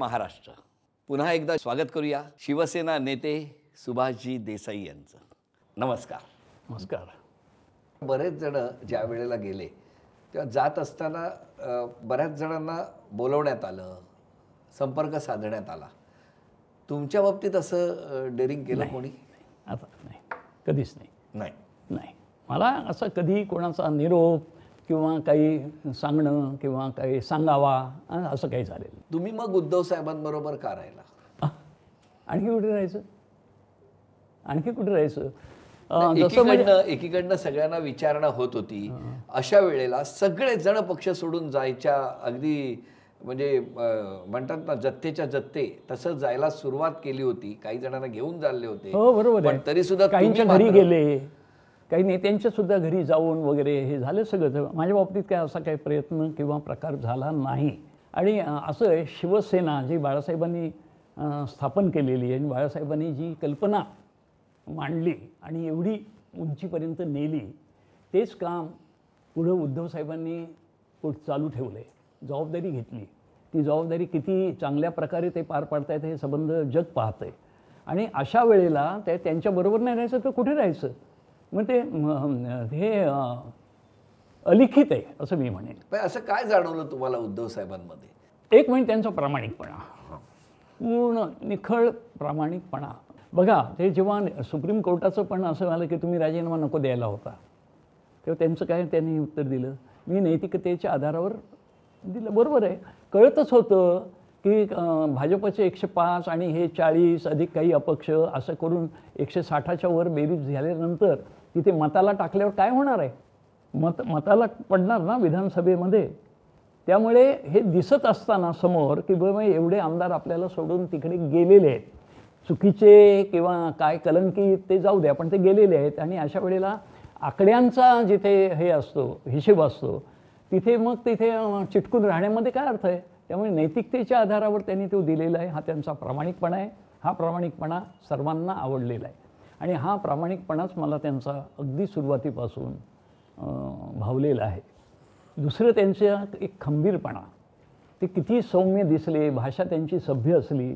महाराष्ट्र. पुन्हा एकदा स्वागत करूया शिवसेना नेते सुभाषजी देसाई यांचं. नमस्कार. नमस्कार. बरेच जण ज्या वेळेला गेले तेव्हा जात असताना बऱ्याच जणांना बोलवण्यात आलं, संपर्क साधण्यात आला. तुमच्या बाबतीत असं डेअरिंग केलं कोणी? आता नाही, कधीच नाही. नाही नाही, मला असं कधी कोणाचा निरोप किंवा काही सांगणं किंवा काही सांगावा असं काही झालेलं. तुम्ही मग उद्धव साहेबांबरोबर का राहिला? आणखी कुठे राहायचं? आणखी कुठे राहायचं? एकीकडनं सगळ्यांना विचारणा होत होती. अशा वेळेला सगळेच जण पक्ष सोडून जायच्या, अगदी म्हणजे म्हणतात ना जत्थेच्या जत्थे तसं जायला सुरुवात केली होती. काही जणांना घेऊन चालले होते. हो बरोबर. पण तरी सुद्धा काहींच्या घरी गेले, काही नेत्यांच्या सुद्धा घरी जाऊन वगैरे हे झालं सगळं. माझ्या बाबतीत काय असा काही प्रयत्न किंवा प्रकार झाला नाही. आणि असं शिवसेना जी बाळासाहेबांनी स्थापन केलेली आणि बाळासाहेबांनी जी कल्पना मांडली आणि एवढी उंचीपर्यंत नेली, तेच काम पुढं उद्धव साहेबांनी चालू ठेवलं आहे. जबाबदारी घेतली. ती जबाबदारी किती चांगल्या प्रकारे ते पार पाडतायत हे संबंध जग पाहतं आहे. आणि अशा वेळेला त्यांच्याबरोबर नाही राहायचं तर कुठे राहायचं? मग ते हे अलिखित आहे असं मी म्हणेन. पण असं काय जाणवलं तुम्हाला उद्धव साहेबांमध्ये? एक म्हणजे त्यांचा प्रामाणिकपणा, पूर्ण निखळ प्रामाणिकपणा. बघा, ते जेव्हा सुप्रीम कोर्टाचं पण असं झालं की तुम्ही राजीनामा नको द्यायला होता, तेव्हा त्यांचं काय त्यांनी उत्तर दिलं, मी नैतिकतेच्या आधारावर दिलं. बरोबर आहे. कळतच होतं की भाजपचे 105 आणि हे 40 अधिक काही अपक्ष असं करून 160च्या वर बेरीज झाल्यानंतर तिथे मताला टाकल्यावर काय होणार आहे? मताला पडणार ना विधानसभेमध्ये. त्यामुळे हे दिसत असताना समोर की बाबा एवढे आमदार आपल्याला सोडून तिकडे गेलेले आहेत, चुकीचे किंवा काय कलंकित ते जाऊ द्या, पण ते गेलेले आहेत. आणि अशा वेळेला आकड्यांचा जिथे हे असतो, हिशेब असतो, तिथे मग तिथे चिटकून राहण्यामध्ये काय अर्थ आहे? त्यामुळे नैतिकतेच्या आधारावर त्यांनी तो दिलेला आहे. हा त्यांचा प्रामाणिकपणा आहे. हा प्रामाणिकपणा सर्वांना आवडलेला आहे. आणि हा प्रामाणिकपणाच मला त्यांचा अगदी सुरुवातीपासून भावलेला आहे. दुसरं त्यांचं एक खंबीरपणा. ते किती सौम्य दिसले, भाषा त्यांची सभ्य असली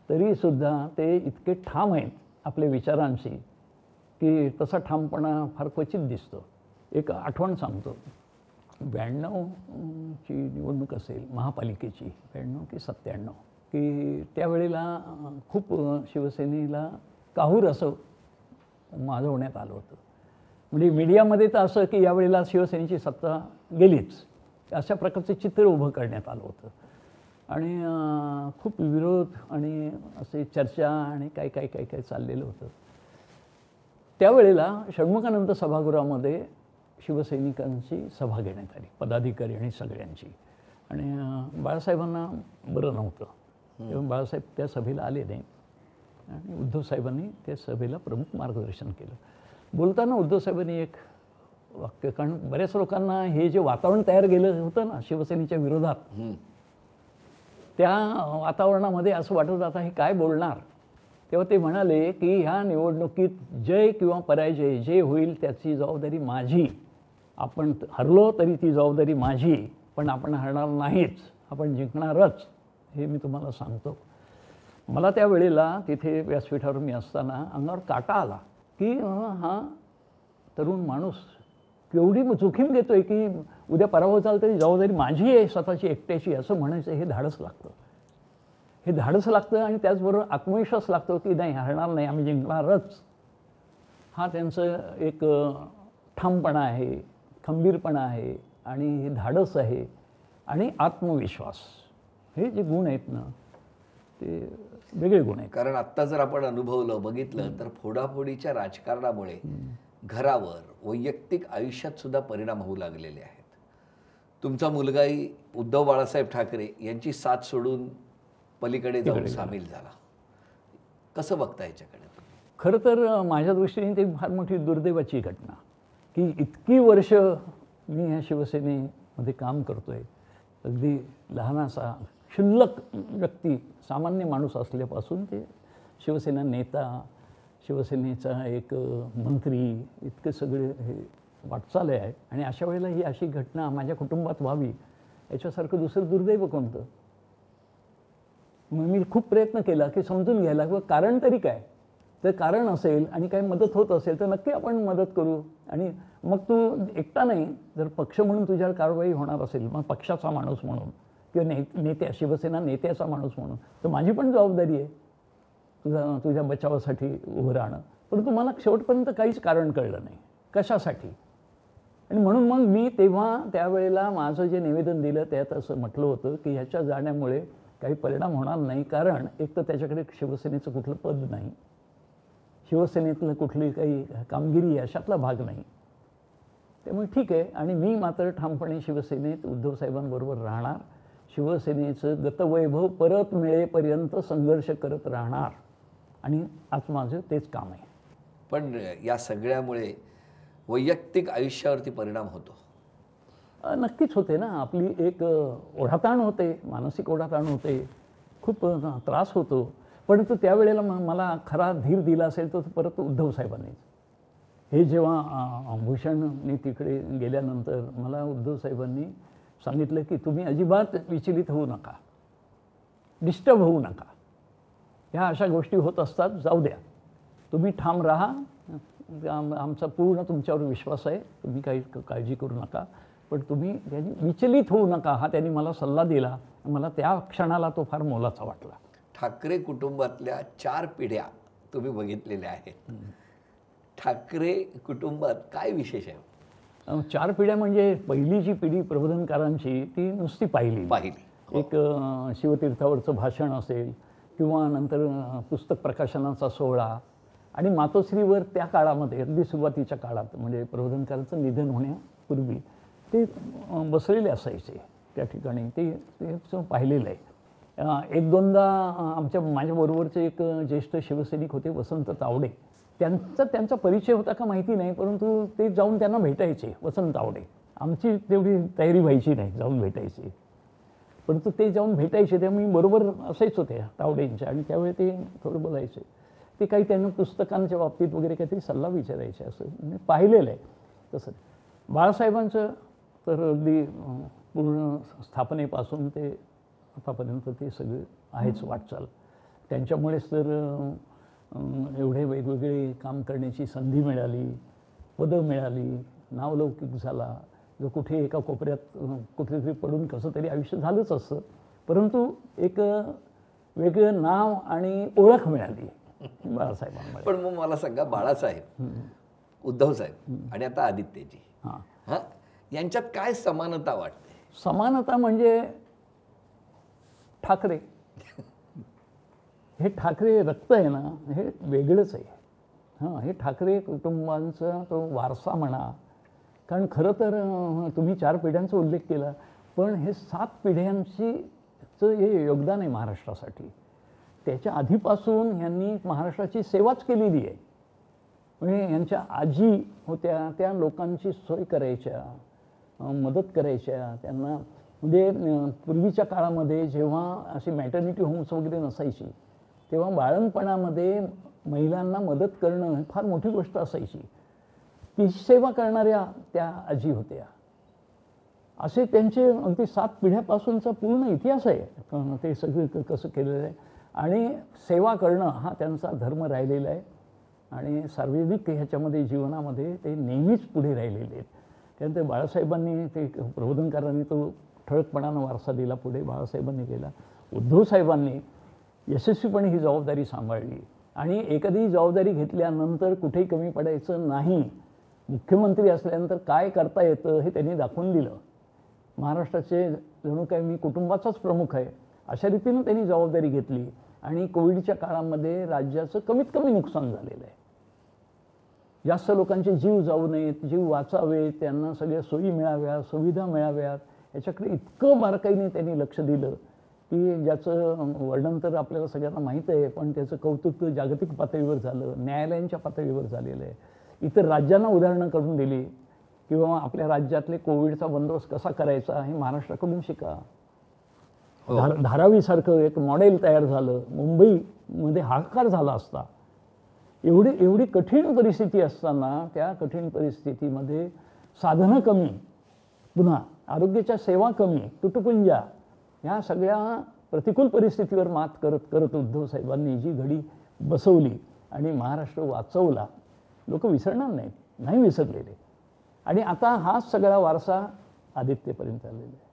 तरीसुद्धा ते इतके ठाम आहेत आपल्या विचारांशी की तसा ठामपणा फार क्वचित दिसतो. एक आठवण सांगतो. 92ची निवडणूक असेल महापालिकेची, 92 की 97, की त्यावेळेला खूप शिवसेनेला काहूर असं माजवण्यात आलं होतं. म्हणजे मीडियामध्ये तर असं की यावेळेला शिवसेनेची सत्ता गेलीच अशा प्रकारचं चित्र उभं करण्यात आलं होतं. आणि खूप विरोध आणि असे चर्चा आणि काय काय काय काय चाललेलं होतं. त्यावेळेला षण्मुखानंद सभागृहामध्ये शिवसैनिकांची सभा घेण्यात आली, पदाधिकारी आणि सगळ्यांची. आणि बाळासाहेबांना बरं नव्हतं, तेव्हा बाळासाहेब त्या सभेला आले नाही. आणि उद्धव साहेबांनी त्या सभेला प्रमुख मार्गदर्शन केलं. बोलताना उद्धव साहेबांनी एक वाक्य, कारण बऱ्याच लोकांना हे जे वातावरण तयार केलं होतं ना शिवसेनेच्या विरोधात, त्या वातावरणामध्ये असं वाटत आता हे काय बोलणार. तेव्हा ते म्हणाले की ह्या निवडणुकीत जय किंवा पराजय जे होईल त्याची जबाबदारी माझी. आपण हरलो तरी ती जबाबदारी माझी, पण आपण हरणार नाहीच, आपण जिंकणारच, हे मी तुम्हाला सांगतो. मला त्या वेळेला तिथे व्यासपीठावर मी असताना अंगावर काटा आला की हा तरुण माणूस केवढी जोखीम घेतोय की उद्या पराभव झाला तरी जबाबदारी माझी आहे स्वतःची एकट्याची, असं म्हणायचं. हे धाडस लागतं, हे धाडस लागतं. आणि त्याचबरोबर आत्मविश्वास लागतो की नाही, हरणार नाही, आम्ही जिंकणारच. हा त्यांचं एक ठामपणा आहे, खंबीरपणा आहे आणि हे धाडस आहे आणि आत्मविश्वास. हे जे गुण आहेत ना ते वेगळे गुण आहेत. कारण आत्ता जर आपण अनुभवलं बघितलं तर फोडाफोडीच्या राजकारणामुळे घरावर वैयक्तिक आयुष्यात सुद्धा परिणाम होऊ लागलेले आहेत. तुमचा मुलगाही उद्धव बाळासाहेब ठाकरे यांची साथ सोडून पलीकडे जाऊन सामील झाला. कसं बघता याच्याकडे? खरं तर माझ्या दृष्टीने ते फार मोठी दुर्दैवाची घटना की इतकी वर्ष मी ह्या शिवसेनेमध्ये काम करतो आहे. अगदी लहानासा क्षुल्लक व्यक्ती, सामान्य माणूस असल्यापासून ते शिवसेना नेता, शिवसेनेचा एक मंत्री, इतके सगळे हे वाटचाल आहे. आणि अशा वेळेला ही अशी घटना माझ्या कुटुंबात व्हावी याच्यासारखं दुसरं दुर्दैव कोणतं? मग मी खूप प्रयत्न केला की समजून घ्यायला किंवा कारण तरी काय, तर कारण असेल आणि काही मदत होत असेल तर नक्की आपण मदत करू. आणि मग तू एकटा नाही, जर पक्ष म्हणून तुझ्यावर कारवाई होणार असेल, मग पक्षाचा माणूस म्हणून किंवा नेत्या शिवसेना नेत्याचा माणूस म्हणून, तर माझी पण जबाबदारी आहे तुझ्या बचावासाठी उभं राहणं. परंतु मला शेवटपर्यंत काहीच कारण कळलं नाही कशासाठी. आणि म्हणून मग मी त्यावेळेला माझं जे निवेदन दिलं त्यात असं म्हटलं होतं की ह्याच्या जाण्यामुळे काही परिणाम होणार नाही, कारण एक तर त्याच्याकडे शिवसेनेचं कुठलं पद नाही, शिवसेनेतलं कुठली काही कामगिरी अशातला भाग नाही. त्यामुळे ठीक आहे. आणि मी मात्र ठामपणे शिवसेनेत उद्धवसाहेबांबरोबर राहणार, शिवसेनेचं गतवैभव परत मिळेपर्यंत संघर्ष करत राहणार. आणि आज माझं तेच काम आहे. पण या सगळ्यामुळे वैयक्तिक आयुष्यावरती परिणाम होतो? नक्कीच होते ना. आपली एक ओढाताण होते, मानसिक ओढाताण होते, खूप त्रास होतो. परंतु त्यावेळेला मला खरा धीर दिला असेल तर परत उद्धवसाहेबांनीच. हे जेव्हा भूषणने तिकडे गेल्यानंतर मला उद्धवसाहेबांनी सांगितलं की तुम्ही अजिबात विचलित होऊ नका, डिस्टर्ब होऊ नका, ह्या अशा गोष्टी होत असतात, जाऊ द्या, तुम्ही ठाम राहा, आमचा पूर्ण तुमच्यावर विश्वास आहे, तुम्ही काही काळजी करू नका, पण तुम्ही त्यांनी विचलित होऊ नका, हा त्यांनी मला सल्ला दिला. मला त्या क्षणाला तो फार मोलाचा वाटला. ठाकरे कुटुंबातल्या 4 पिढ्या तुम्ही बघितलेल्या आहेत. ठाकरे कुटुंबात काय विशेष आहे? 4 पिढ्या म्हणजे पहिली जी पिढी प्रबोधनकारांची ती नुसती पाहिली. एक शिवतीर्थावरचं भाषण असेल किंवा नंतर पुस्तक प्रकाशनाचा सोहळा, आणि मातोश्रीवर त्या काळामध्ये अगदी सुरुवातीच्या काळात म्हणजे प्रबोधनकारांचं निधन होण्यापूर्वी ते बसलेले असायचे त्या ठिकाणी. ते पाहिलेलं आहे. एक दोनदा माझ्याबरोबरचे एक ज्येष्ठ शिवसैनिक होते वसंत तावडे, त्यांचा परिचय होता का माहिती नाही, परंतु ते जाऊन त्यांना भेटायचे. वसंत तावडे, आमची तेवढी तयारी व्हायची नाही जाऊन भेटायची, परंतु ते जाऊन भेटायचे. त्यामुळे मी बरोबर असायचो त्या तावडेंच्या, आणि त्यावेळी ते थोडं बोलायचे. ते काही त्यांना पुस्तकांच्या बाबतीत वगैरे काहीतरी सल्ला विचारायचे, असं मी पाहिलेलं आहे. तसं बाळासाहेबांचं तर अगदी पूर्ण स्थापनेपासून ते आतापर्यंत ते सगळे आहेच वाटचाल. त्यांच्यामुळेच तर एवढे वेगवेगळे काम करण्याची संधी मिळाली, पदं मिळाली, नावलौकिक झाला. जो कुठे एका कोपऱ्यात कुठेतरी पडून कसं तरी आयुष्य झालंच असतं, परंतु एक वेगळं नाव आणि ओळख मिळाली बाळासाहेबांमुळे. पण मग मला सांगा, बाळासाहेब, उद्धवसाहेब आणि आता आदित्यजी, हां, यांच्यात काय समानता वाटते? समानता म्हणजे ठाकरे, हे ठाकरे रक्त आहे ना, हे वेगळंच आहे. हां, हे ठाकरे कुटुंबांचा तो वारसा म्हणा, कारण खरं तर तुम्ही 4 पिढ्यांचा उल्लेख केला, पण हे 7 पिढ्यांचं हे योगदान आहे महाराष्ट्रासाठी. त्याच्या आधीपासून ह्यांनी महाराष्ट्राची सेवाच केलेली आहे. म्हणजे यांच्या आजी होत्या, त्या लोकांची सोय करायच्या, मदत करायच्या त्यांना. म्हणजे पूर्वीच्या काळामध्ये जेव्हा अशी मॅटर्निटी होम्स वगैरे नसायची, तेव्हा बाळंतपणामध्ये महिलांना मदत करणं फार मोठी गोष्ट असायची. ती सेवा करणाऱ्या त्या आजी होत्या. असे त्यांचे अगदी 7 पिढ्यापासूनचा पूर्ण इतिहास आहे. ते सगळं कसं केलेलं आहे, आणि सेवा करणं हा त्यांचा धर्म राहिलेला आहे. आणि सार्वजनिक ह्याच्यामध्ये जीवनामध्ये ते नेहमीच पुढे राहिलेले आहेत. त्यानंतर बाळासाहेबांनी ते प्रबोधनकारांनी तो ठळकपणानं वारसा दिला पुढे, बाळासाहेबांनी केला. उद्धवसाहेबांनी यशस्वीपणे ही जबाबदारी सांभाळली, आणि एखादी जबाबदारी घेतल्यानंतर कुठेही कमी पडायचं नाही. मुख्यमंत्री असल्यानंतर काय करता येतं हे त्यांनी दाखवून दिलं. महाराष्ट्राचे जणू काय मी कुटुंबाचाच प्रमुख आहे अशा रीतीनं त्यांनी जबाबदारी घेतली, आणि कोविडच्या काळामध्ये राज्याचं कमीत कमी नुकसान झालेलं आहे. जास्त लोकांचे जीव जाऊ नयेत, जीव वाचावेत, त्यांना सगळ्या सोयी मिळाव्यात, सुविधा मिळाव्यात, याच्याकडे इतकं बारकाईने त्यांनी लक्ष दिलं की ज्याचं वर्णन तर आपल्याला सगळ्यांना माहीत आहे, पण त्याचं कौतुक जागतिक पातळीवर झालं, न्यायालयांच्या पातळीवर झालेलं आहे. इतर राज्यांना उदाहरणं करून दिली किंवा आपल्या राज्यातले कोविडचा बंदोबस्त कसा करायचा हे महाराष्ट्राकडून शिका. धारावीसारखं एक मॉडेल तयार झालं, मुंबईमध्ये हाहाकार झाला असता. एवढी कठीण परिस्थिती असताना त्या कठीण परिस्थितीमध्ये साधनं कमी, पुन्हा आरोग्याच्या सेवा कमी, तुटपुंजा, ह्या सगळ्या प्रतिकूल परिस्थितीवर मात करत करत उद्धव साहेबांनी जी घडी बसवली आणि महाराष्ट्र वाचवला, लोक विसरणार नाहीत, नाही विसरलेले. आणि आता हाच सगळा वारसा आदित्यपर्यंत आलेला आहे.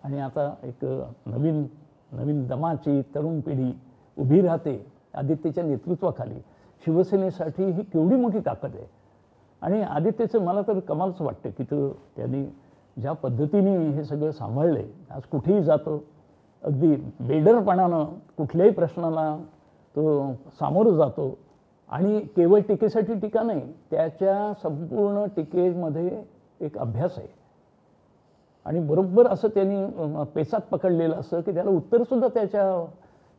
आणि आता एक नवीन नवीन दमाची तरुण पिढी उभी राहते आदित्यच्या नेतृत्वाखाली. शिवसेनेसाठी ही केवढी मोठी ताकद आहे. आणि आदित्यचं मला तर कमालच वाटतं की त्यांनी ज्या पद्धतीने हे सगळं सांभाळलं आहे. आज कुठेही जातो, अगदी बेडरपणानं कुठल्याही प्रश्नाला तो सामोरं जातो. आणि केवळ टीकेसाठी टीका नाही, त्याच्या संपूर्ण टीकेमध्ये एक अभ्यास आहे. आणि बरोबर असं त्यांनी पेचात पकडलेलं असं की त्याला उत्तरसुद्धा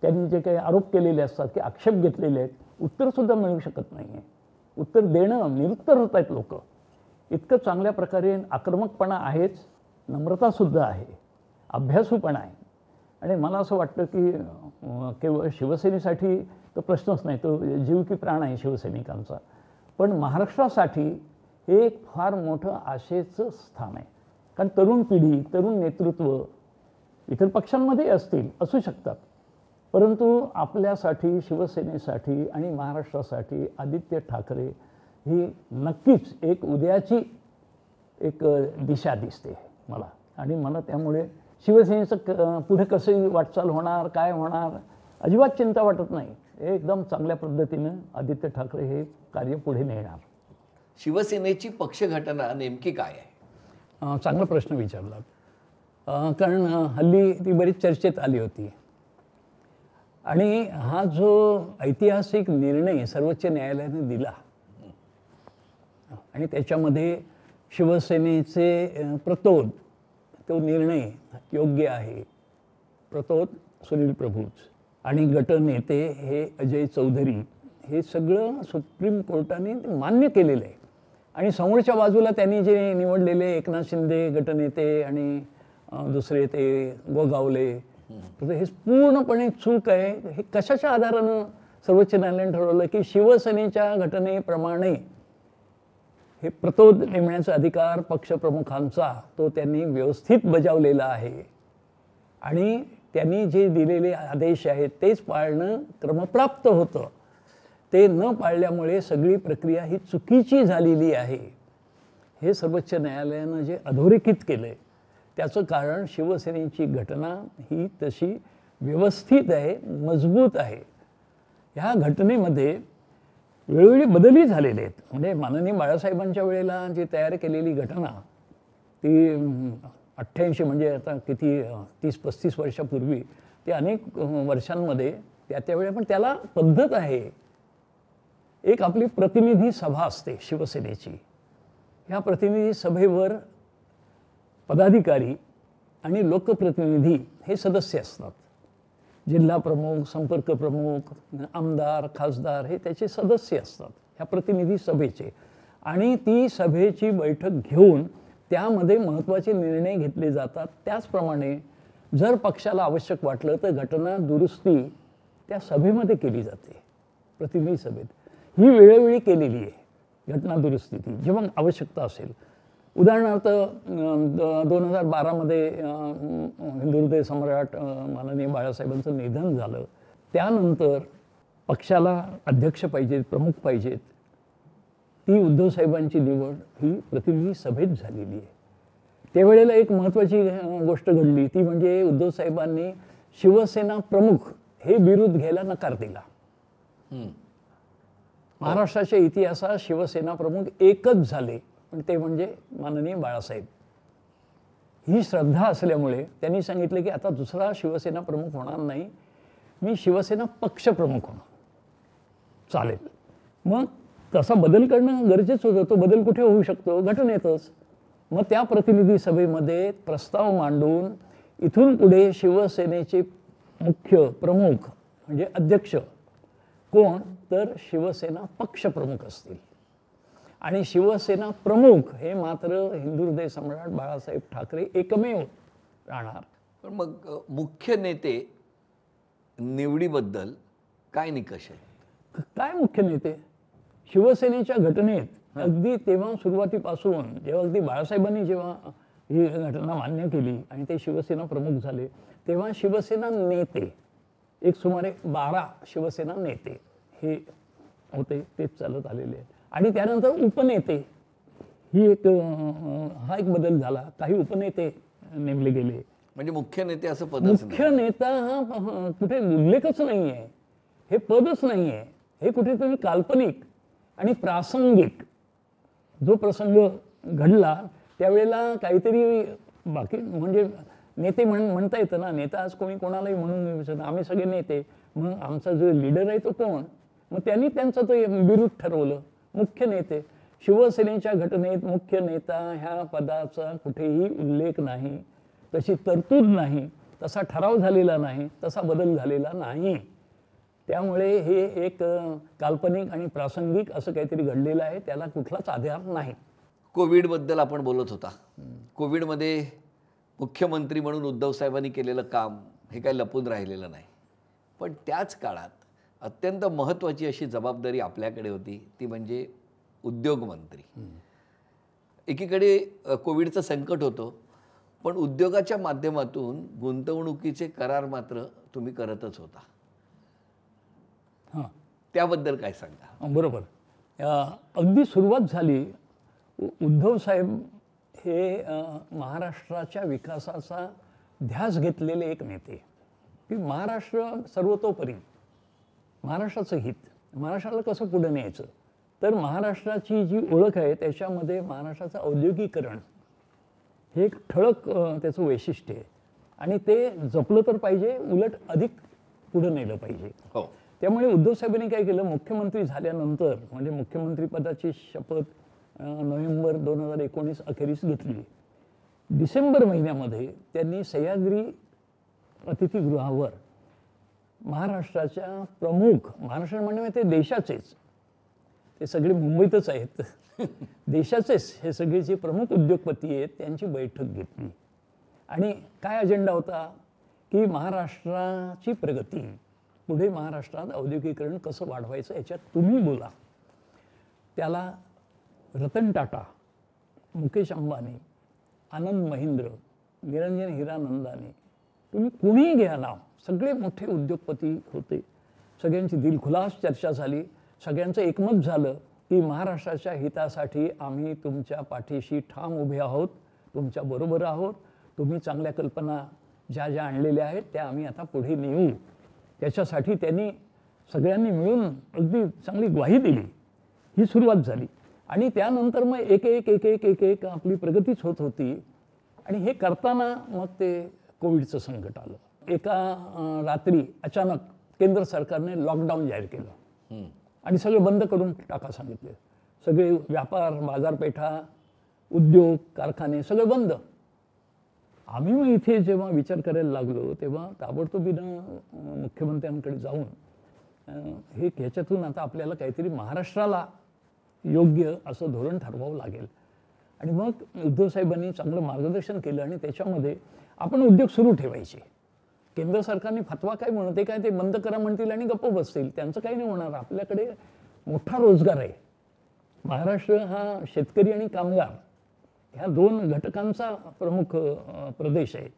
त्यांनी जे काही आरोप केलेले असतात की आक्षेप घेतलेले आहेत, उत्तरसुद्धा मिळू शकत नाही आहे. उत्तर देणं निरुत्तर होत आहेत लोक. इतकं चांगल्या प्रकारे आक्रमकपणा आहेच, नम्रतासुद्धा आहे, अभ्यासूपणा आहे. आणि मला असं वाटतं की केवळ शिवसेनेसाठी तो प्रश्नच नाही, तो जीव की प्राण आहे शिवसैनिकांचा. पण महाराष्ट्रासाठी हे एक फार मोठं आशेचं स्थान आहे. कारण तरुण पिढी, तरुण नेतृत्व इतर पक्षांमध्ये असू शकतात, परंतु आपल्यासाठी, शिवसेनेसाठी आणि महाराष्ट्रासाठी आदित्य ठाकरे ही नक्कीच एक उद्याची एक दिशा दिसते मला. आणि मला त्यामुळे शिवसेनेचं पुढे कसं वाटचाल होणार, काय होणार, अजिबात चिंता वाटत नाही. एकदम चांगल्या पद्धतीनं आदित्य ठाकरे हे कार्य पुढे नेणार. शिवसेनेची पक्षघटना नेमकी काय आहे? चांगला प्रश्न विचारला. कारण हल्ली ती बरीच चर्चेत आली होती. आणि हा जो ऐतिहासिक निर्णय सर्वोच्च न्यायालयाने दिला आणि त्याच्यामध्ये शिवसेनेचे प्रतोद, तो निर्णय योग्य आहे. प्रतोद सुनील प्रभूच आणि गटनेते हे अजय चौधरी, हे सगळं सुप्रीम कोर्टाने मान्य केलेलं आहे. आणि समोरच्या बाजूला त्यांनी जे निवडलेले एकनाथ शिंदे गटनेते आणि दुसरे ते गोगावले, तर हे पूर्णपणे चूक आहे. हे कशाच्या आधारानं सर्वोच्च न्यायालयाने ठरवलं की शिवसेनेच्या घटनेप्रमाणे हे प्रतोद नेमण्याचा अधिकार पक्षप्रमुखांचा तो त्यांनी व्यवस्थित बजावलेला आहे. आणि त्यांनी जे दिलेले आदेश आहेत तेच पाळणं क्रमप्राप्त होतं. ते न पाळल्यामुळे सगळी प्रक्रिया ही चुकीची झालेली आहे. हे सर्वोच्च न्यायालयानं जे अधोरेखित केलं आहे त्याचं कारण शिवसेनेची घटना ही तशी व्यवस्थित आहे, मजबूत आहे. ह्या घटनेमध्ये वेळोवेळी बदलही झालेले आहेत. म्हणजे माननीय बाळासाहेबांच्या वेळेला जी तयार केलेली घटना ती 88 म्हणजे आता किती 30-35 वर्षापूर्वी, ते अनेक वर्षांमध्ये त्यावेळेला पण त्याला पद्धत आहे. एक आपली प्रतिनिधी सभा असते शिवसेनेची. ह्या प्रतिनिधी सभेवर पदाधिकारी आणि लोकप्रतिनिधी हे सदस्य असतात. जिल्हा प्रमुख, संपर्क प्रमुख, आमदार, खासदार हे त्याचे सदस्य असतात ह्या प्रतिनिधी सभेचे. आणि ती सभेची बैठक घेऊन त्यामध्ये महत्त्वाचे निर्णय घेतले जातात. त्याचप्रमाणे जर पक्षाला आवश्यक वाटलं तर घटना दुरुस्ती त्या सभेमध्ये केली जाते. प्रतिनिधी सभेत ही वेळोवेळी केलेली आहे घटना दुरुस्ती ती जेव्हा आवश्यकता असेल. उदाहरणार्थ 2012मध्ये हिंदू हृदय सम्राट माननीय बाळासाहेबांचं निधन झालं. त्यानंतर पक्षाला अध्यक्ष पाहिजेत, प्रमुख पाहिजेत. ती उद्धव साहेबांची निवड ही प्रतिनिधी सभेत झालेली आहे. त्यावेळेला एक महत्त्वाची गोष्ट घडली, ती म्हणजे उद्धव साहेबांनी शिवसेना प्रमुख हे बिरुद घ्यायला नकार दिला. महाराष्ट्राच्या इतिहासात शिवसेना प्रमुख एकच झाले, पण ते म्हणजे माननीय बाळासाहेब. ही श्रद्धा असल्यामुळे त्यांनी सांगितले की आता दुसरा शिवसेना प्रमुख होणार नाही, मी शिवसेना पक्षप्रमुख होणार. चालेल. मग तसा बदल करणं गरजेचं होतं. तो बदल कुठे होऊ शकतो? घटनेतच. मग त्या प्रतिनिधी सभेमध्ये प्रस्ताव मांडून इथून पुढे शिवसेनेचे मुख्य प्रमुख म्हणजे अध्यक्ष कोण, तर शिवसेना पक्षप्रमुख असतील. आणि शिवसेना प्रमुख हे मात्र हिंदू हृदय सम्राट बाळासाहेब ठाकरे एकमेव राहणार. पण मग मुख्य नेते निवडीबद्दल काय निकष आहे? काय मुख्य नेते? शिवसेनेच्या घटनेत अगदी तेव्हा सुरुवातीपासून जेव्हा अगदी बाळासाहेबांनी जेव्हा ही घटना मान्य केली आणि ते शिवसेना प्रमुख झाले, तेव्हा शिवसेना नेते एक सुमारे 12 शिवसेना नेते हे होते, तेच चालत आलेले आहेत. आणि त्यानंतर उपनेते ही एक हा एक बदल झाला. काही उपनेते नेमले गेले. म्हणजे मुख्य नेते असं पदच नाही. मुख्य नेता हा कुठे उल्लेखच नाही आहे, हे पदच नाही आहे. हे कुठेतरी काल्पनिक आणि प्रासंगिक जो प्रसंग घडला त्यावेळेला काहीतरी बाकी म्हणजे नेते म्हणता येतं ना. नेता आज कोणी कोणालाही म्हणून नाही विचारत, आम्ही सगळे नेते. मग आमचा जो लीडर आहे तो कोण? मग त्यांनी त्यांचं तो विरुद्ध ठरवलं. मुख्य नेते शिवसेनेच्या घटनेत मुख्य नेता ह्या पदाचा कुठेही उल्लेख नाही, तशी तरतूद नाही, तसा ठराव झालेला नाही, तसा बदल झालेला नाही. त्यामुळे हे एक काल्पनिक आणि प्रासंगिक असं काहीतरी घडलेलं आहे, त्याला कुठलाच आधार नाही. कोविडबद्दल आपण बोलत होता. कोविडमध्ये मुख्यमंत्री म्हणून उद्धव साहेबांनी केलेलं काम हे काही लपून राहिलेलं नाही. पण त्याच काळात अत्यंत महत्त्वाची अशी जबाबदारी आपल्याकडे होती, ती म्हणजे उद्योगमंत्री. एकीकडे कोविडचं संकट होतं, पण उद्योगाच्या माध्यमातून गुंतवणुकीचे करार मात्र तुम्ही करतच होता. हां, त्याबद्दल काय सांगा? बरोबर. अगदी सुरुवात झाली. उद्धव साहेब हे महाराष्ट्राच्या विकासाचा ध्यास घेतलेले एक नेते, की महाराष्ट्र सर्वतोपरी महाराष्ट्राचं हित, महाराष्ट्राला कसं पुढे न्यायचं. तर महाराष्ट्राची जी ओळख आहे त्याच्यामध्ये महाराष्ट्राचं औद्योगिकरण हे एक ठळक त्याचं वैशिष्ट्य आहे. आणि ते जपलं तर पाहिजे, उलट अधिक पुढे नेलं पाहिजे. हो. त्यामुळे उद्धव साहेबांनी काय केलं, मुख्यमंत्री झाल्यानंतर म्हणजे मुख्यमंत्रीपदाची शपथ नोव्हेंबर 2019 अखेरीस घेतली. डिसेंबर महिन्यामध्ये त्यांनी सह्याद्री अतिथीगृहावर महाराष्ट्राच्या प्रमुख, महाराष्ट्र म्हणजे ते देशाचेच, ते सगळे मुंबईतच आहेत, देशाचेच हे सगळे जे प्रमुख उद्योगपती आहेत त्यांची बैठक घेतली. आणि काय अजेंडा होता, की महाराष्ट्राची प्रगती, पुढे महाराष्ट्रात औद्योगिकरण कसं वाढवायचं याच्यात तुम्ही बोला. त्याला रतन टाटा, मुकेश अंबानी, आनंद महिंद्र, निरंजन हिरानंदानी, तुम्ही कुणीही घ्या नाव, सगळे मोठे उद्योगपती होते. सगळ्यांची दिलखुलास चर्चा झाली. सगळ्यांचं एकमत झालं की महाराष्ट्राच्या हितासाठी आम्ही तुमच्या पाठीशी ठाम उभे आहोत, तुमच्या बरोबर आहोत. तुम्ही चांगल्या कल्पना ज्या ज्या आणलेल्या आहेत त्या आम्ही आता पुढे नेऊ. त्याच्यासाठी त्यांनी सगळ्यांनी मिळून अगदी चांगली ग्वाही दिली. ही सुरुवात झाली. आणि त्यानंतर मग एक एक एक एक एक एक आपली प्रगतीच होत होती. आणि हे करताना मग ते कोविडचं संकट आलं. एका रात्री अचानक केंद्र सरकारने लॉकडाऊन जाहीर केलं आणि सगळे बंद करून टाका सांगितले. सगळे व्यापार, बाजारपेठा, उद्योग, कारखाने सगळे बंद. आम्ही मग इथे जेव्हा विचार करायला लागलो तेव्हा ताबडतोबीनं मुख्यमंत्र्यांकडे जाऊन हे ह्याच्यातून आता आपल्याला काहीतरी महाराष्ट्राला योग्य असं धोरण ठरवावं लागेल. आणि मग उद्धव साहेबांनी चांगलं मार्गदर्शन केलं आणि त्याच्यामध्ये आपण उद्योग सुरू ठेवायचे. केंद्र सरकारने फतवा काय म्हणते, काय ते बंद करा म्हणतील आणि गप्प बसतील, त्यांचं काही नाही होणार. आपल्याकडे मोठा रोजगार आहे. महाराष्ट्र हा शेतकरी आणि कामगार ह्या दोन घटकांचा प्रमुख प्रदेश आहे.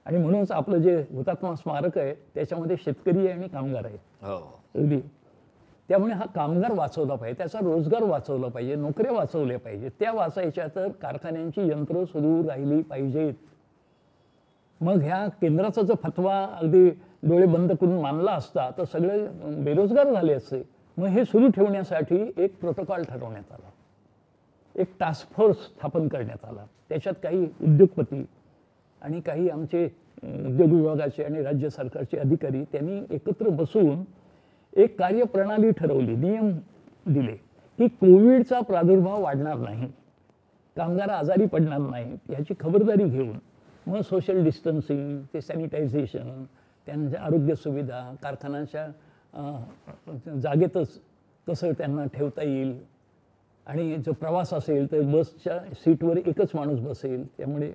आणि म्हणूनच आपलं जे हुतात्मा स्मारक आहे त्याच्यामध्ये शेतकरी आहे आणि कामगार आहे. अगदी त्यामुळे हा कामगार वाचवला पाहिजे, त्याचा रोजगार वाचवला पाहिजे, नोकऱ्या वाचवल्या पाहिजे. त्या वाचायच्या तर कारखान्यांची यंत्र सुरू राहिली पाहिजेत. मग ह्या केंद्राचा जो फतवा अगदी डोळे बंद करून मानला असता तर सगळे बेरोजगार झाले असते. मग हे सुरू ठेवण्यासाठी एक प्रोटोकॉल ठरवण्यात आला, एक टास्क फोर्स स्थापन करण्यात आला. त्याच्यात काही उद्योगपती आणि काही आमचे उद्योग विभागाचे आणि राज्य सरकारचे अधिकारी त्यांनी एकत्र बसून एक कार्यप्रणाली ठरवली, नियम दिले की कोविडचा प्रादुर्भाव वाढणार नाही, कामगार आजारी पडणार नाहीत याची खबरदारी घेऊन मग सोशल डिस्टन्सिंग, ते सॅनिटायझेशन, त्यांच्या आरोग्य सुविधा, कारखान्याच्या जागेतच कसं त्यांना ठेवता येईल. आणि जो प्रवास असेल तर बसच्या सीटवर एकच माणूस बसेल, त्यामुळे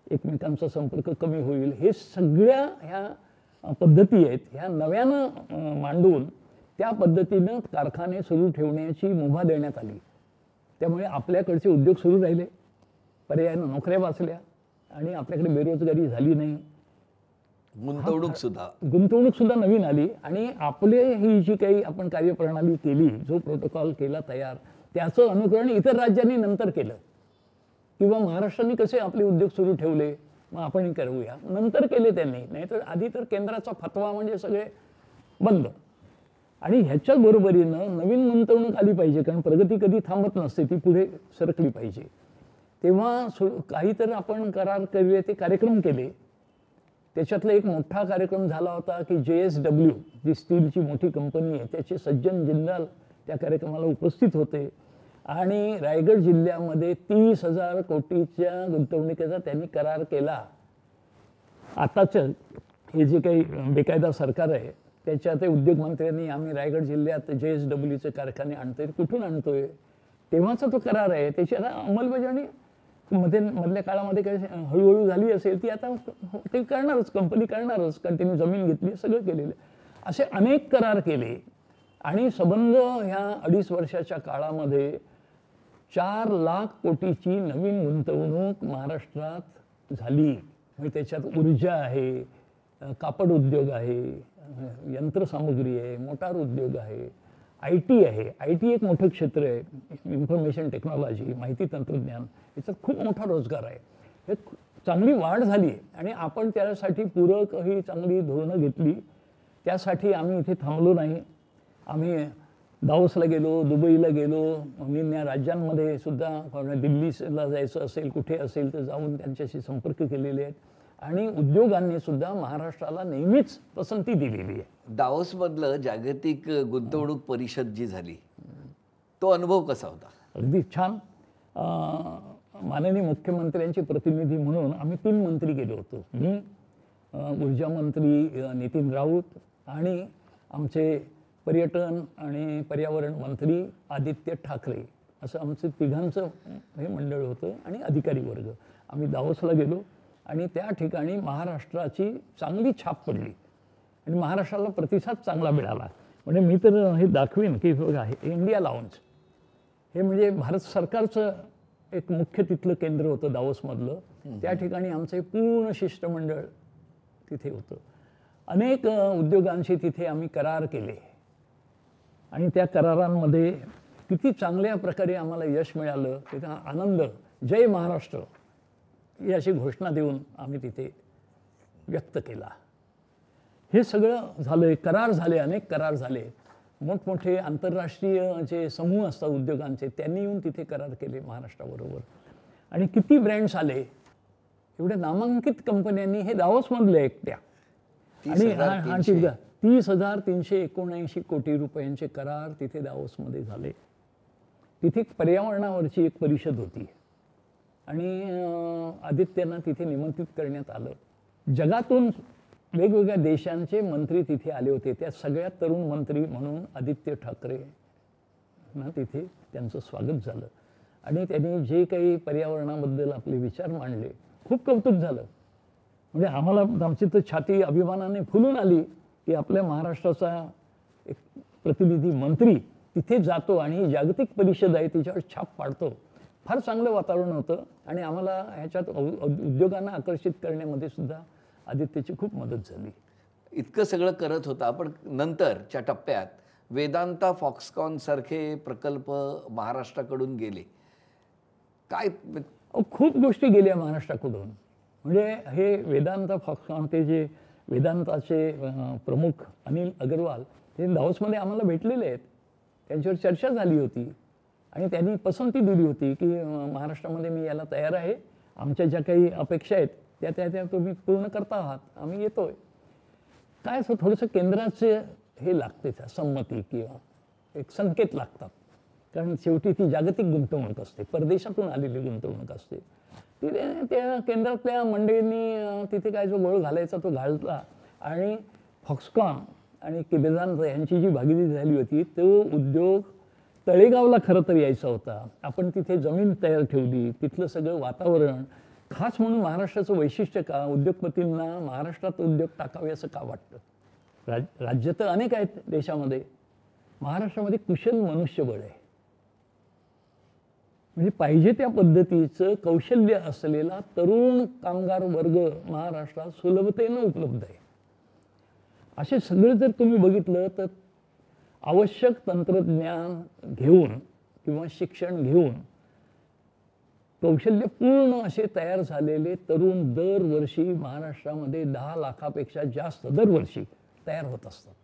एकमेकांचा संपर्क कमी होईल. हे सगळ्या ह्या पद्धती आहेत, ह्या नव्यानं मांडून त्या पद्धतीनं कारखाने सुरू ठेवण्याची मुभा देण्यात आली. त्यामुळे आपल्याकडचे उद्योग सुरू राहिले, पर्यायानं नोकऱ्या वाचल्या आणि आपल्याकडे बेरोजगारी झाली नाही. गुंतवणूक सुद्धा नवीन आली आणि आपले ही जी काही आपण कार्यप्रणाली केली, जो प्रोटोकॉल केला तयार, त्याचं अनुकरण इतर राज्यांनी नंतर केलं. किंवा महाराष्ट्राने कसे आपले उद्योग सुरू ठेवले, मग आपणही करूया, नंतर केले त्यांनी. नाहीतर आधी तर केंद्राचा फतवा म्हणजे सगळे बंद. आणि ह्याच्याच बरोबरीनं नवीन गुंतवणूक आली पाहिजे, कारण प्रगती कधी थांबत नसते, ती पुढे सरकली पाहिजे. तेव्हा काही तर आपण करार करूया, ते कार्यक्रम केले. त्याच्यातला एक मोठा कार्यक्रम झाला होता की JSW, जी स्टीलची मोठी कंपनी आहे, त्याचे सज्जन जिंदाल त्या कार्यक्रमाला उपस्थित होते. आणि रायगड जिल्ह्यामध्ये 30,000 कोटीच्या गुंतवणुकीचा त्यांनी करार केला. आताचं हे जे काही बेकायदा सरकार आहे त्याच्या ते उद्योगमंत्र्यांनी आम्ही रायगड जिल्ह्यात JSWचे कारखाने आणतोय, कुठून आणतोय, तेव्हाचा तो करार आहे. त्याची आता अंमलबजावणी मधल्या काळामध्ये काही हळूहळू झाली असेल, ती आता ते करणारच, कंपनी करणारच, कारण त्यांनी जमीन घेतली, सगळं केलेलं. असे अनेक करार केले आणि संबंध ह्या 2.5 वर्षाच्या काळामध्ये 4 लाख कोटीची नवीन गुंतवणूक महाराष्ट्रात झाली. म्हणजे त्याच्यात ऊर्जा आहे, कापड उद्योग आहे, यंत्रसामुग्री आहे, मोटार उद्योग आहे, IT आहे. IT एक मोठं क्षेत्र आहे, इन्फॉर्मेशन टेक्नॉलॉजी, माहिती तंत्रज्ञान, याच्यात खूप मोठा रोजगार आहे. हे चांगली वाढ झाली आहे आणि आपण त्यासाठी पूरक ही चांगली धोरणं घेतली. त्यासाठी आम्ही इथे थांबलो नाही. आम्ही दावोसला गेलो, दुबईला गेलो, अन्य राज्यांमध्ये सुद्धा, दिल्लीला जायचं असेल, कुठे असेल तर जाऊन त्यांच्याशी संपर्क केलेले आहेत. आणि उद्योगांनी सुद्धा महाराष्ट्राला नेहमीच पसंती दिलेली आहे. दावोसमधलं जागतिक गुंतवणूक परिषद जी झाली, तो अनुभव कसा होता? अगदी छान. माननीय मुख्यमंत्र्यांचे प्रतिनिधी म्हणून आम्ही 3 मंत्री गेलो होतो. मी, ऊर्जा मंत्री नितीन राऊत आणि आमचे पर्यटन आणि पर्यावरण मंत्री आदित्य ठाकरे, असं आमचं तिघांचं हे मंडळ होतं आणि अधिकारी वर्ग. आम्ही दावोसला गेलो आणि त्या ठिकाणी महाराष्ट्राची चांगली छाप पडली आणि महाराष्ट्राला प्रतिसाद चांगला मिळाला. म्हणजे मी तर हे दाखवीन की बघा, हे इंडिया लाऊंज, हे म्हणजे भारत सरकारचं एक मुख्य तिथलं केंद्र होतं दावोसमधलं. त्या ठिकाणी आमचं पूर्ण शिष्टमंडळ तिथे होतं. अनेक उद्योगांशी तिथे आम्ही करार केले आणि त्या करारांमध्ये किती चांगल्या प्रकारे आम्हाला यश मिळालं, त्याचा आनंद, जय महाराष्ट्र ही अशी घोषणा देऊन आम्ही तिथे व्यक्त केला. हे सगळं झालं, करार झाले, अनेक करार झाले. मोठमोठे आंतरराष्ट्रीय जे समूह असतात उद्योगांचे, त्यांनी येऊन तिथे करार केले महाराष्ट्राबरोबर. आणि किती ब्रँड्स आले, एवढ्या नामांकित कंपन्यांनी, हे दावोसमधले एकट्या. आणि 30,379 कोटी रुपयांचे करार तिथे दावोसमध्ये झाले. तिथे पर्यावरणावरची एक परिषद होती आणि आदित्यांना तिथे निमंत्रित करण्यात आलं. जगातून वेगवेगळ्या देशांचे मंत्री तिथे आले होते. त्या सगळ्यात तरुण मंत्री म्हणून आदित्य ठाकरे ना तिथे त्यांचं स्वागत झालं आणि त्यांनी जे काही पर्यावरणाबद्दल आपले विचार मांडले, खूप कौतुक झालं. म्हणजे आम्हाला आमची तर छाती अभिमानाने फुलून आली की आपल्या महाराष्ट्राचा एक प्रतिनिधी मंत्री तिथे जातो आणि जागतिक परिषद आहे तिच्यावर छाप पाडतो. फार चांगलं वातावरण होतं आणि आम्हाला ह्याच्यात उद्योगांना आकर्षित करण्यामध्ये सुद्धा आदित्यची खूप मदत झाली. इतकं सगळं करत होता, पण नंतरच्या टप्प्यात वेदांता, फॉक्सकॉन सारखे प्रकल्प महाराष्ट्राकडून गेले. काय खूप गोष्टी गेल्या महाराष्ट्राकडून. म्हणजे हे वेदांता, फॉक्सकॉन, ते जे वेदांताचे प्रमुख अनिल अग्रवाल हे दावोसमध्ये आम्हाला भेटलेले आहेत. त्यांच्यावर चर्चा झाली होती आणि त्यांनी पसंती दिली होती की महाराष्ट्रामध्ये मी यायला तयार आहे, आमच्या ज्या काही अपेक्षा आहेत त्या तुम्ही पूर्ण करता आहात, आम्ही येतोय. काय असं थोडंसं केंद्राचे हे लागते, संमती किंवा एक संकेत लागतात. कारण शेवटी ती जागतिक गुंतवणूक असते, परदेशातून आलेली गुंतवणूक असते. तिथे त्या केंद्रातल्या मंडळींनी तिथे काय जो गोळ घालायचा तो घालला आणि फॉक्सकॉन आणि वेदांता यांची जी भागीदारी झाली होती, तो उद्योग तळेगावला खरं तर यायचा होता. आपण तिथे जमीन तयार ठेवली, तिथलं सगळं वातावरण, खास म्हणून महाराष्ट्राचं वैशिष्ट्य का, उद्योगपतींना महाराष्ट्रात उद्योग टाकावे असं का वाटतं. राज्य तर अनेक आहेत देशामध्ये, महाराष्ट्रामध्ये कुशल मनुष्यबळ आहे. म्हणजे पाहिजे त्या पद्धतीचं कौशल्य असलेला तरुण कामगार वर्ग महाराष्ट्रात सुलभतेनं उपलब्ध आहे. असे सगळे जर तुम्ही बघितलं तर आवश्यक तंत्रज्ञान घेऊन किंवा शिक्षण घेऊन कौशल्यपूर्ण असे तयार झालेले तरुण दरवर्षी महाराष्ट्रामध्ये 10 लाखापेक्षा जास्त दरवर्षी तयार होत असतात.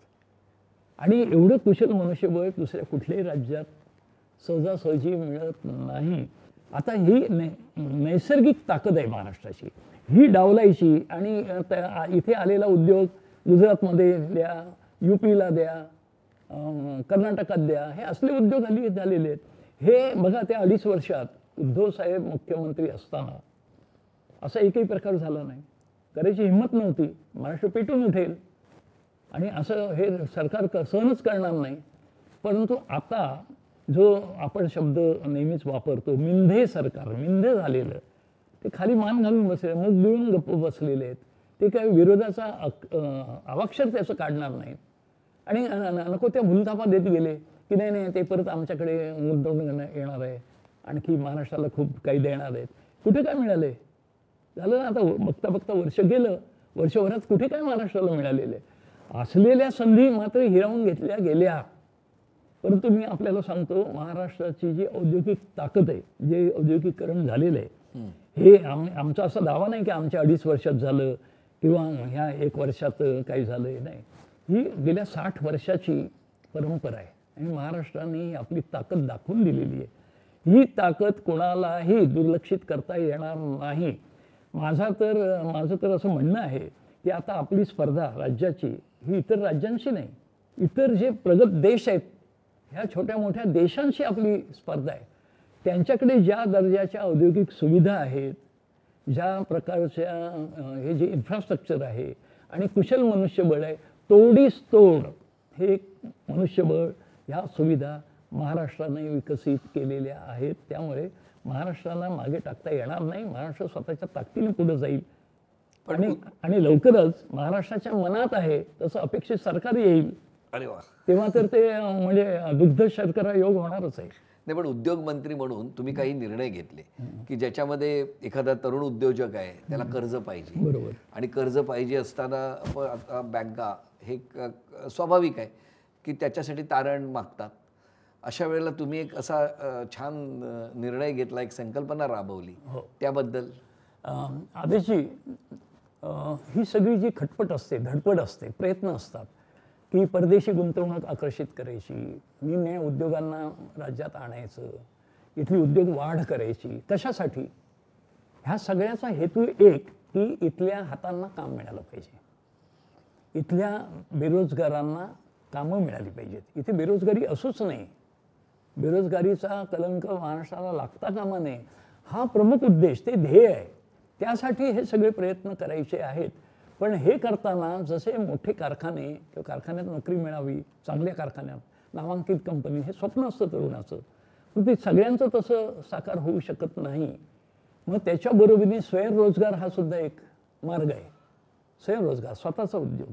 आणि एवढं कुशल मनुष्यबळ दुसऱ्या कुठल्याही राज्यात सहजासहजी मिळत नाही. आता ही नैसर्गिक ताकद आहे महाराष्ट्राची, ही डावलायची. आणि इथे आलेला उद्योग गुजरातमध्ये द्या, UPला द्या, कर्नाटकात द्या, हे असले उद्योग हल्ली झालेले आहेत. हे बघा, त्या 2.5 वर्षात उद्धव साहेब मुख्यमंत्री असताना असा एकही प्रकार झाला नाही. करायची हिंमत नव्हती. महाराष्ट्र पेटून उठेल आणि असं हे सरकार सहनच करणार नाही. परंतु आता जो आपण शब्द नेहमीच वापरतो, मिंधे सरकार, मिंधे झालेलं, ते खाली मान घालून बसले, मुख गिळून गप्प बसलेले आहेत. ते काय विरोधाचा अवाक्षर त्याचं काढणार नाहीत. आणि नको त्या भूलथापा देत गेले की नाही नाही ते परत आमच्याकडे गुंतवणूक येणार आहे, आणखी महाराष्ट्राला खूप काही देणार आहेत. कुठे काय मिळाले? झालं ना, आता बघता बघता वर्ष गेलं. वर्षभरात कुठे काय महाराष्ट्राला मिळालेले? असलेल्या संधी मात्र हिरावून घेतल्या गेल्या. परंतु मी आपल्याला सांगतो, महाराष्ट्राची जी औद्योगिक ताकद आहे, जे औद्योगिकीकरण झालेलं आहे, हे आमचा असा दावा नाही की आमच्या 2.5 वर्षात झालं किंवा ह्या 1 वर्षात काही झालं नाही. ही गेल्या 60 वर्षाची परंपरा आहे आणि महाराष्ट्राने आपली ताकद दाखवून दिलेली आहे. ही ताकद कोणालाही दुर्लक्षित करता येणार नाही. माझं तर असं म्हणणं आहे की आता आपली स्पर्धा राज्याची ही इतर राज्यांशी नाही, इतर जे प्रगत देश आहेत ह्या छोट्या मोठ्या देशांशी आपली स्पर्धा आहे. त्यांच्याकडे ज्या दर्जाच्या औद्योगिक सुविधा आहेत, ज्या प्रकारच्या हे जे इन्फ्रास्ट्रक्चर आहे आणि कुशल मनुष्यबळ आहे, तोडीस तोड हे मनुष्यबळ, ह्या सुविधा महाराष्ट्राने विकसित केलेल्या आहेत. त्यामुळे महाराष्ट्राला मागे टाकता येणार नाही. महाराष्ट्र स्वतःच्या ताकदीने पुढे जाईल. आणि लवकरच महाराष्ट्राच्या मनात आहे तसं अपेक्षित सरकार येईल. अरे वा, तेव्हा तर ते म्हणजे दुग्ध शर्करा योग होणारच आहे. नाही, पण उद्योग मंत्री म्हणून तुम्ही काही निर्णय घेतले की ज्याच्यामध्ये एखादा तरुण उद्योजक आहे, त्याला कर्ज पाहिजे. बरोबर. आणि कर्ज पाहिजे असताना आता बँका हे स्वाभाविक आहे की त्याच्यासाठी तारण मागतात. अशा वेळेला तुम्ही एक असा छान निर्णय घेतला, एक संकल्पना राबवली. त्याबद्दल आदेशजी, ही सगळी जी खटपट असते, धडपड असते, प्रयत्न असतात की परदेशी गुंतवणूक आकर्षित करायची, निम्या उद्योगांना राज्यात आणायचं, इथली उद्योग वाढ करायची. कशासाठी? ह्या सगळ्याचा हेतू एक की इथल्या हातांना काम मिळालं पाहिजे, इथल्या बेरोजगारांना कामं मिळाली पाहिजेत. इथे बेरोजगारी असूच नाही, बेरोजगारीचा कलंक महाराष्ट्राला लागता कामा नये, हा प्रमुख उद्देश, ते ध्येय आहे. त्यासाठी हे सगळे प्रयत्न करायचे आहेत. पण हे करताना जसे मोठे कारखाने किंवा कारखान्यात नोकरी मिळावी, चांगल्या कारखान्यात, नामांकित कंपनी, हे स्वप्न असतं तरुणाचं. पण ते सगळ्यांचं तसं साकार होऊ शकत नाही. मग त्याच्याबरोबरीने स्वयंरोजगार हा सुद्धा एक मार्ग आहे. स्वयंरोजगार, स्वतःचा उद्योग.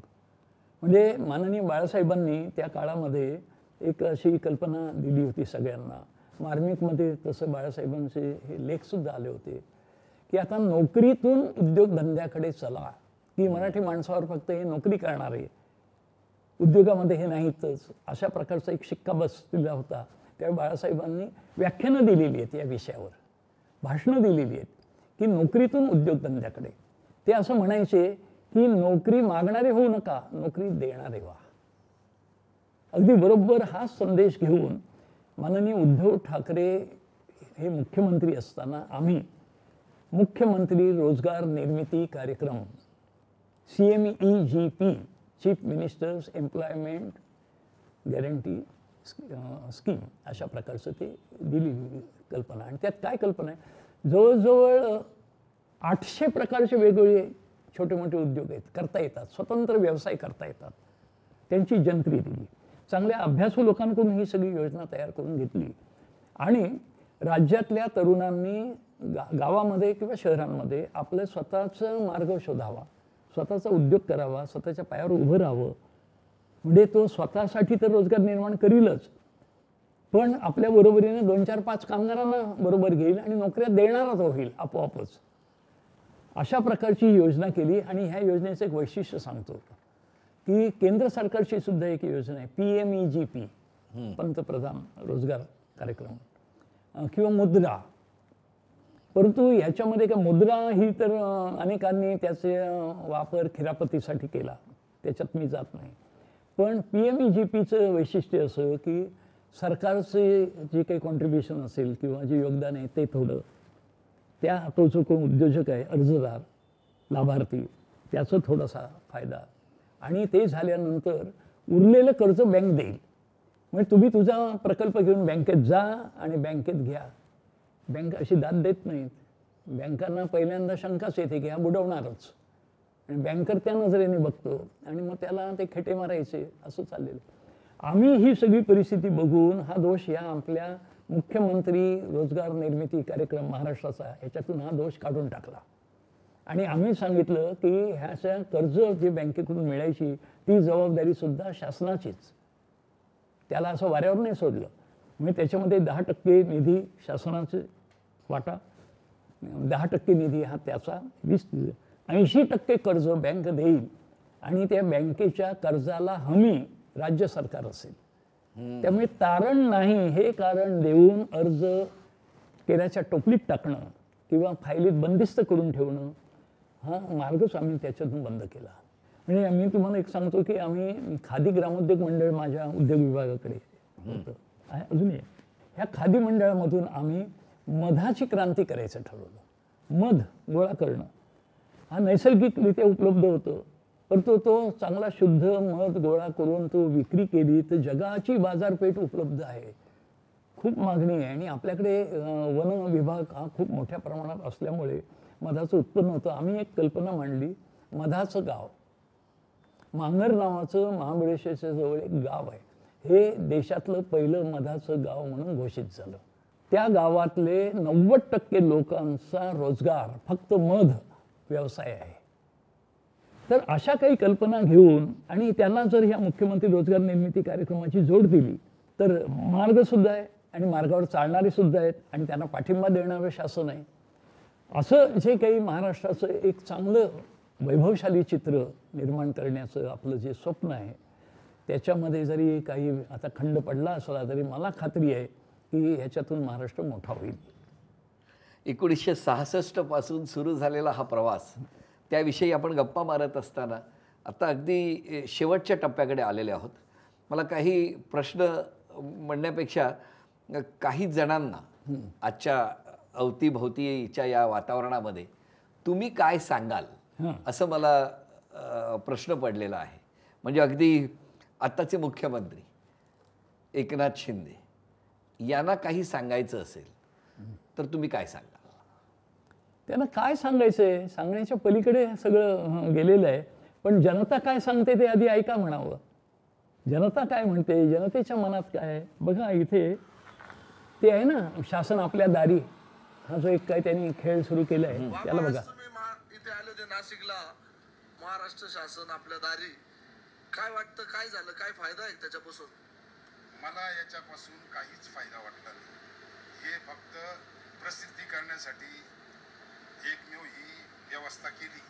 म्हणजे माननीय बाळासाहेबांनी त्या काळामध्ये एक अशी कल्पना दिली होती सगळ्यांना. मार्मिकमध्ये तसं बाळासाहेबांचे हे लेखसुद्धा आले होते की आता नोकरीतून उद्योगधंद्याकडे चला. की मराठी माणसावर फक्त हे नोकरी करणारे, उद्योगामध्ये हे नाहीतच, अशा प्रकारचा एक शिक्का बसलेला होता. त्यावेळी बाळासाहेबांनी व्याख्यानं दिलेली आहेत या विषयावर, भाषणं दिलेली आहेत की नोकरीतून उद्योगधंद्याकडे. ते असं म्हणायचे की नोकरी मागणारे होऊ नका, नोकरी देणारे व्हा. अगदी बरोबर हाच संदेश घेऊन माननीय उद्धव ठाकरे हे मुख्यमंत्री असताना आम्ही मुख्यमंत्री रोजगार निर्मिती कार्यक्रम, CMEGP, chief ministers employment guarantee scheme, अशा प्रकारचं ते दिलेली कल्पना. आणि त्यात काय कल्पना आहे, जवळजवळ 800 प्रकारचे वेगवेगळे छोटे मोठे उद्योग आहेत, करता येतात, स्वतंत्र व्यवसाय करता येतात. त्यांची जंत्री दिली. चांगल्या अभ्यासू लोकांकडून ही सगळी योजना तयार करून घेतली. आणि राज्यातल्या तरुणांनी गावामध्ये किंवा शहरांमध्ये आपलं स्वतःचं मार्ग शोधावा, स्वतःचा उद्योग करावा, स्वतःच्या पायावर उभं राहावं. म्हणजे तो स्वतःसाठी तर रोजगार निर्माण करीलच, पण आपल्या बरोबरीने 2, 4, 5 कामगारांना बरोबर घेईल आणि नोकऱ्या देणारच होईल आपोआपच. अशा प्रकारची योजना केली. आणि ह्या योजनेचं एक वैशिष्ट्य सांगतो की केंद्र सरकारची सुद्धा एक योजना आहे PMEGP, पंतप्रधान रोजगार कार्यक्रम, किंवा मुद्रा. परंतु ह्याच्यामध्ये काय मुद्रा ही तर अनेकांनी त्याचे वापर खिरापतीसाठी केला, त्याच्यात मी जात नाही. पण PMEGPचं वैशिष्ट्य असं की सरकारचे जे काही कॉन्ट्रीब्युशन असेल किंवा जे योगदान आहे ते थोडं, तो जो कोण उद्योजक आहे, अर्जदार, लाभार्थी, त्याचा थोडासा फायदा, आणि ते झाल्यानंतर उरलेलं कर्ज बँक देईल. म्हणजे तुम्ही तुझा प्रकल्प घेऊन बँकेत जा आणि बँकेत घ्या. बँक अशी दाद देत नाहीत. बँकांना पहिल्यांदा शंकाच येते की हा बुडवणारच, आणि बँकर त्या नजरेने बघतो आणि मग त्याला ते खेटे मारायचे, असं चाललेलं. आम्ही ही सगळी परिस्थिती बघून हा दोष या आपल्या मुख्यमंत्री रोजगार निर्मिती कार्यक्रम महाराष्ट्राचा, ह्याच्यातून हा दोष काढून टाकला. आणि आम्ही सांगितलं की ह्याच्या कर्ज जे बँकेकडून मिळायची ती जबाबदारीसुद्धा शासनाचीच. त्याला असं वाऱ्यावर नाही सोडलं. म्हणजे त्याच्यामध्ये 10% निधी शासनाचे वाटा, 10% निधी हा त्याचा, 80% कर्ज बँक देईल, आणि त्या बँकेच्या कर्जाला हमी राज्य सरकार असेल. त्यामुळे तारण नाही हे कारण देऊन अर्ज केल्याच्या टोपलीत टाकणं किंवा फायलीत बंदिस्त करून ठेवणं हा मार्गच आम्ही त्याच्यातून बंद केला. म्हणजे मी तुम्हाला एक सांगतो की आम्ही खादी ग्रामोद्योग मंडळ माझ्या उद्योग विभागाकडे होतं, अजूनही. ह्या खादी मंडळामधून आम्ही मधाची क्रांती करायचं ठरवलं. मध गोळा करणं हा नैसर्गिकरित्या उपलब्ध होतं, परंतु तो चांगला शुद्ध मध गोळा करून तो विक्री केली तर जगाची बाजारपेठ उपलब्ध आहे, खूप मागणी आहे. आणि आपल्याकडे वन विभाग हा खूप मोठ्या प्रमाणात असल्यामुळे मधाचं उत्पन्न होतं. आम्ही एक कल्पना मांडली, मधाचं गाव. मांगर नावाचं महाबळेश्वरच्या जवळ एक गाव आहे, हे देशातलं पहिलं मधाचं गाव म्हणून घोषित झालं. त्या गावातले 90% लोकांचा रोजगार फक्त मध व्यवसाय आहे. तर अशा काही कल्पना घेऊन आणि त्यांना जर ह्या मुख्यमंत्री रोजगार निर्मिती कार्यक्रमाची जोड दिली तर मार्गसुद्धा आहे आणि मार्गावर चालणारे सुद्धा आहेत आणि त्यांना पाठिंबा देणारं शासन आहे. असं जे काही महाराष्ट्राचं एक चांगलं वैभवशाली चित्र निर्माण करण्याचं आपलं जे स्वप्न आहे, त्याच्यामध्ये जरी काही आता खंड पडला असला तरी मला खात्री आहे की ह्याच्यातून महाराष्ट्र मोठा होईल. 1966 पासून सुरू झालेला हा प्रवास, त्याविषयी आपण गप्पा मारत असताना आता अगदी शेवटच्या टप्प्याकडे आलेले आहोत. मला काही प्रश्न म्हणण्यापेक्षा काही जणांना आजच्या अवतीभोवतीच्या या वातावरणामध्ये तुम्ही काय सांगाल असं मला प्रश्न पडलेला आहे. म्हणजे अगदी आत्ताचे मुख्यमंत्री एकनाथ शिंदे यांना काही सांगायचं असेल तर तुम्ही काय सांगाल? त्यांना काय सांगायचं आहे, सांगण्याच्या पलीकडे सगळं गेलेलं आहे. पण जनता काय सांगते ते आधी ऐका म्हणावं. जनता काय म्हणते, जनतेच्या मनात काय आहे बघा. इथे ते आहे ना, शासन आपल्या दारी, हा जो एक काय त्यांनी खेळ सुरू केला आहे त्याला बघा. इथे आले होते नाशिकला, महाराष्ट्र शासन आपल्या दारी. काय वाटतं, काय झालं, काय फायदा आहे त्याच्यापासून? मला याच्यापासून काहीच फायदा वाटला नाही. हे फक्त प्रसिद्धी करण्यासाठी एकमेव ही व्यवस्था केली.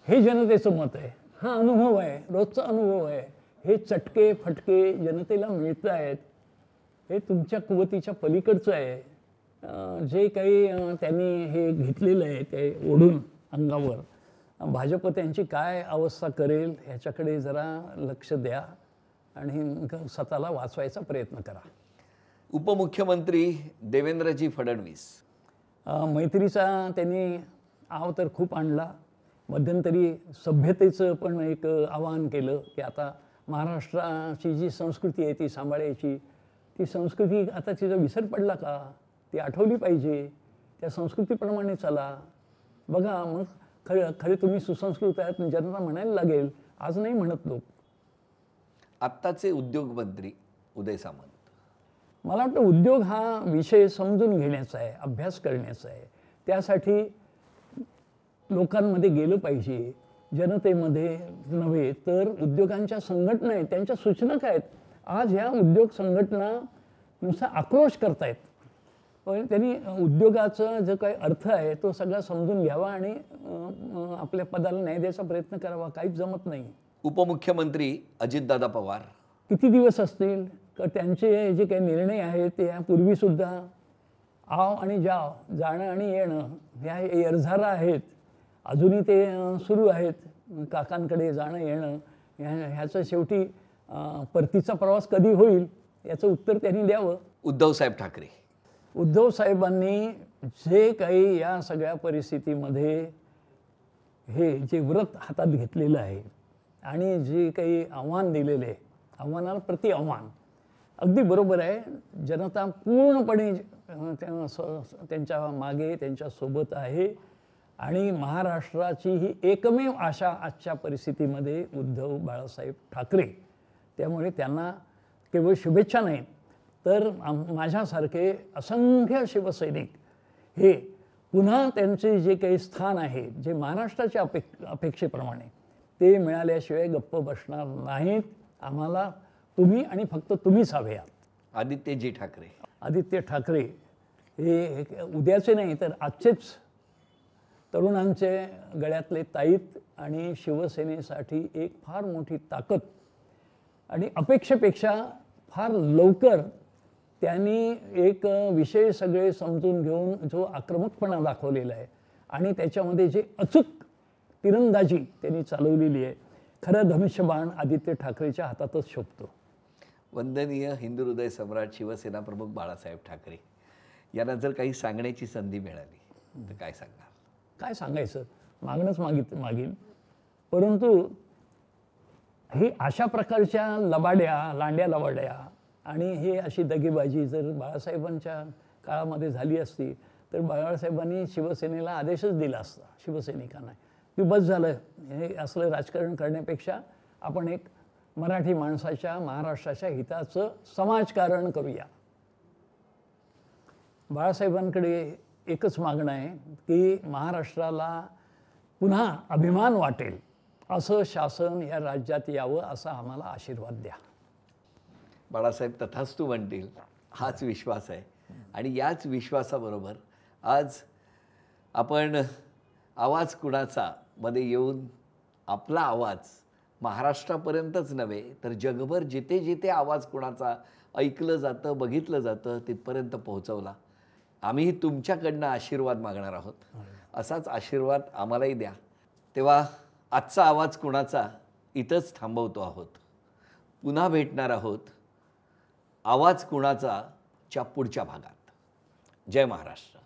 हे जनतेचं मत आहे, हा अनुभव आहे, रोजचा अनुभव आहे. हे चटके फटके जनतेला मिळत आहेत, हे तुमच्या कुवतीच्या पलीकडचं आहे. जे काही त्यांनी हे घेतलेलं आहे ते ओढून अंगावर, भाजप त्यांची काय अवस्था करेल ह्याच्याकडे जरा लक्ष द्या आणि स्वतःला वाचवायचा प्रयत्न करा. उपमुख्यमंत्री देवेंद्रजी फडणवीस, मैत्रीचा त्यांनी आव तर खूप आणला. मध्यंतरी सभ्यतेचं पण एक आवाहन केलं की आता महाराष्ट्राची जी संस्कृती आहे ती सांभाळायची. ती संस्कृती आता तिचा विसर पडला का, ती आठवली पाहिजे. त्या संस्कृतीप्रमाणे चला. बघा मग खरे तुम्ही सुसंस्कृत आहात जनता म्हणायला लागेल. आज नाही म्हणत लोक. आत्ताचे उद्योगमंत्री उदय सामंत, मला वाटतं उद्योग हा विषय समजून घेण्याचा आहे, अभ्यास करण्याचा आहे. त्यासाठी लोकांमध्ये गेलं पाहिजे, जनतेमध्ये नव्हे तर उद्योगांच्या संघटना आहेत त्यांच्या सूचना काय आहेत. आज ह्या उद्योग संघटना नुसता आक्रोश करतायत, पण त्यांनी उद्योगाचा जो काही अर्थ आहे तो सगळा समजून घ्यावा आणि आपल्या पदाला न्याय द्यायचा प्रयत्न करावा. काहीच जमत नाही. उपमुख्यमंत्री अजितदादा पवार. किती दिवस असतील तर त्यांचे जे काही निर्णय आहेत ते यापूर्वीसुद्धा आव आणि जाव, जाणं आणि येणं ह्या एरझारा आहेत, अजूनही ते सुरू आहेत. काकांकडे जाणं येणं ह्याचं शेवटी परतीचा प्रवास कधी होईल याचं उत्तर त्यांनी द्यावं. उद्धवसाहेब ठाकरे. उद्धव साहेबांनी जे काही या सगळ्या परिस्थितीमध्ये हे जे व्रत हातात घेतलेलं आहे आणि जे काही आव्हान दिलेलं आहे, आव्हानाला प्रति आव्हान, अगदी बरोबर आहे. जनता पूर्णपणे त्यांच्या मागे, त्यांच्यासोबत आहे आणि महाराष्ट्राची ही एकमेव आशा आजच्या परिस्थितीमध्ये उद्धव बाळासाहेब ठाकरे. त्यामुळे त्यांना केवळ शुभेच्छा नाहीत तर माझ्यासारखे असंख्य शिवसैनिक हे पुन्हा त्यांचे जे काही स्थान आहे, जे महाराष्ट्राच्या अपेक्षेप्रमाणे ते मिळाल्याशिवाय गप्प बसणार नाहीत. आम्हाला तुम्ही आणि फक्त तुम्हीच हवे आहात. आदित्यजी ठाकरे. आदित्य ठाकरे हे उद्याचे नाही तर आजचेच तरुणांचे गळ्यातले ताईत आणि शिवसेनेसाठी एक फार मोठी ताकद आणि अपेक्षेपेक्षा फार लवकर त्यांनी एक विषय सगळे समजून घेऊन जो आक्रमकपणा दाखवलेला आहे आणि त्याच्यामध्ये जे अचूक तिरंदाजी त्यांनी चालवलेली आहे, खरं धनुष्यबाण आदित्य ठाकरेच्या हातातच शोभतो. वंदनीय हिंदू हृदय सम्राट शिवसेना प्रमुख बाळासाहेब ठाकरे यांना जर काही सांगण्याची संधी मिळाली तर काय सांगणार? काय सांगायचं, मागणंच मागीन. परंतु ही अशा प्रकारच्या लांड्या लबाड्या आणि हे अशी दगेबाजी जर बाळासाहेबांच्या काळामध्ये झाली असती तर बाळासाहेबांनी शिवसेनेला आदेशच दिला असता शिवसैनिकांना की बस झालं, हे असलं राजकारण करण्यापेक्षा आपण एक मराठी माणसाच्या, महाराष्ट्राच्या हिताचं समाजकारण करूया. बाळासाहेबांकडे एकच मागणं आहे की महाराष्ट्राला पुन्हा अभिमान वाटेल असं शासन या राज्यात यावं, असा आम्हाला आशीर्वाद द्या. बाळासाहेब तथास्तू म्हणतील हाच विश्वास आहे आणि याच विश्वासाबरोबर आज आपण आवाज कुणाचा मध्ये येऊन आपला आवाज महाराष्ट्रापर्यंतच नव्हे तर जगभर जिथे जिथे आवाज कुणाचा ऐकलं जातं, बघितलं जातं तिथपर्यंत पोहोचवला. आम्हीही तुमच्याकडनं आशीर्वाद मागणार आहोत. असाच आशीर्वाद आम्हालाही द्या. तेव्हा आजचा आवाज कुणाचा इथंच थांबवतो आहोत. पुन्हा भेटणार आहोत आवाज कुणाचा च्या पुढच्या भागात. जय महाराष्ट्र.